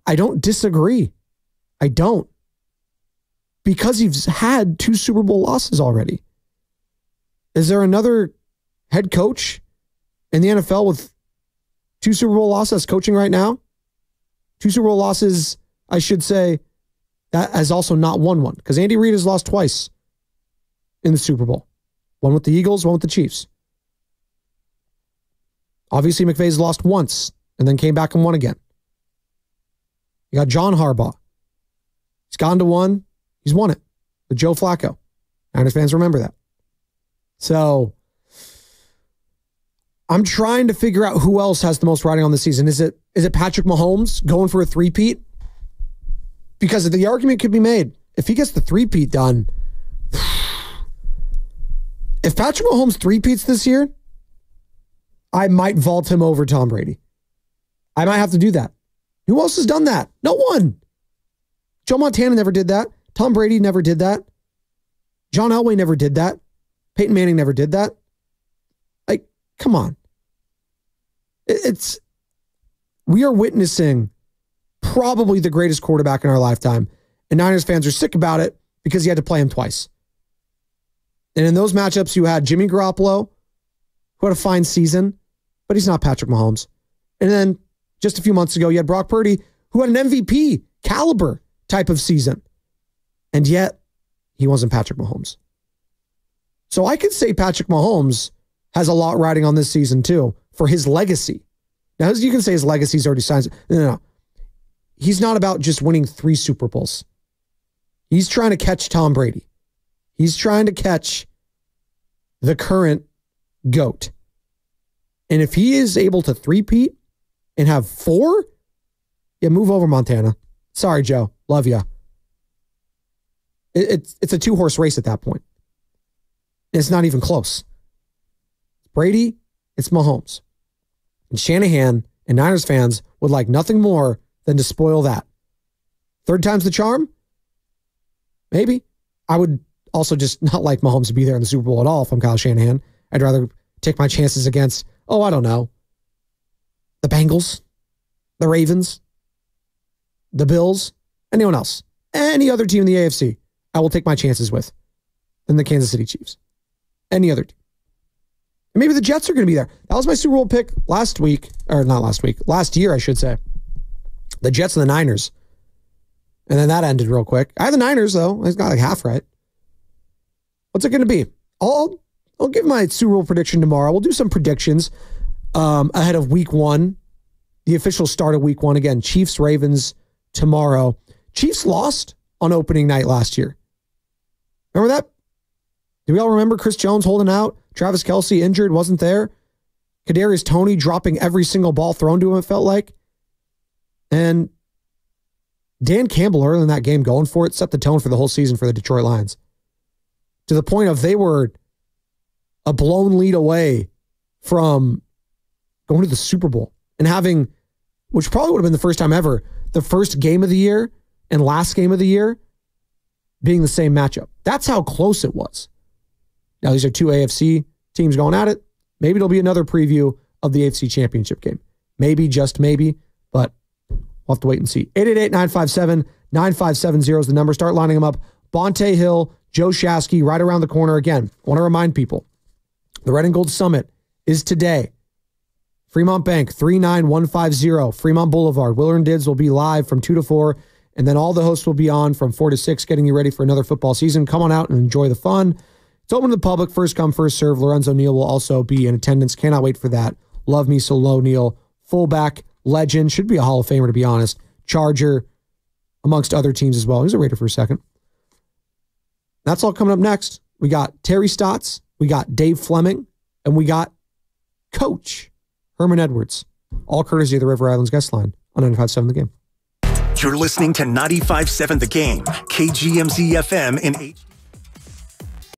I don't disagree. I don't. Because he's had 2 Super Bowl losses already. Is there another head coach in the NFL with 2 Super Bowl losses coaching right now? 2 Super Bowl losses, I should say, that has also not won one. Because Andy Reid has lost twice in the Super Bowl. One with the Eagles, one with the Chiefs. Obviously, McVay's lost once and then came back and won again. You got John Harbaugh. He's gone to one. He's won it with Joe Flacco. Niners fans remember that. So I'm trying to figure out who else has the most riding on the season. Is it Patrick Mahomes going for a three-peat? Because the argument could be made, if he gets the three-peat done, if Patrick Mahomes three-peats this year, I might vault him over Tom Brady. I might have to do that. Who else has done that? No one. Joe Montana never did that. Tom Brady never did that. John Elway never did that. Peyton Manning never did that. Like, come on. We are witnessing probably the greatest quarterback in our lifetime. And Niners fans are sick about it because you had to play him twice. And in those matchups, you had Jimmy Garoppolo, who had a fine season, but he's not Patrick Mahomes. And then just a few months ago, you had Brock Purdy, who had an MVP caliber type of season. And yet, he wasn't Patrick Mahomes. So I could say Patrick Mahomes has a lot riding on this season too for his legacy. Now, as you can say, his legacy's already signed. No. He's not about just winning 3 Super Bowls. He's trying to catch Tom Brady. He's trying to catch the current GOAT. And if he is able to three-peat and have 4, yeah, move over, Montana. Sorry, Joe. Love ya. It's a 2-horse race at that point. It's not even close. Brady, it's Mahomes. And Shanahan and Niners fans would like nothing more than to spoil that. 3rd time's the charm? Maybe. I would also just not like Mahomes to be there in the Super Bowl at all if I'm Kyle Shanahan. I'd rather take my chances against, I don't know, the Bengals, the Ravens, the Bills, anyone else. Any other team in the AFC, I will take my chances with than the Kansas City Chiefs. Any other team. And maybe the Jets are going to be there. That was my Super Bowl pick last year, I should say. The Jets and the Niners. And then that ended real quick. I had the Niners, though. I got like half right. What's it going to be? I'll give my Super Bowl prediction tomorrow. We'll do some predictions ahead of week 1, the official start of week 1. Again, Chiefs, Ravens tomorrow. Chiefs lost on opening night last year. Remember that? Do we all remember Chris Jones holding out? Travis Kelce injured, wasn't there? Kadarius Toney dropping every single ball thrown to him, it felt like. And Dan Campbell early in that game going for it set the tone for the whole season for the Detroit Lions. To the point of they were a blown lead away from going to the Super Bowl and having, which probably would have been the first time ever, the first game of the year and last game of the year being the same matchup. That's how close it was. Now, these are two AFC teams going at it. Maybe it'll be another preview of the AFC Championship game. Maybe, just maybe, but we'll have to wait and see. 888-957-9570 is the number. Start lining them up. Bonte Hill, Joe Shasky, right around the corner. Again, I want to remind people, the Red and Gold Summit is today. Fremont Bank, 39150, Fremont Boulevard. Willer and Dids will be live from 2 to 4, and then all the hosts will be on from 4 to 6, getting you ready for another football season. Come on out and enjoy the fun. It's open to the public, first come, first serve. Lorenzo Neal will also be in attendance. Cannot wait for that. Love me so low, Neal. Fullback, legend, should be a Hall of Famer, to be honest. Charger, amongst other teams as well. He's a Raider for a second. That's all coming up next. We got Terry Stotts, we got Dave Fleming, and we got Coach Herman Edwards. All courtesy of the River Islands guest line on 95.7 The Game. You're listening to 95.7 The Game, KGMZ FM in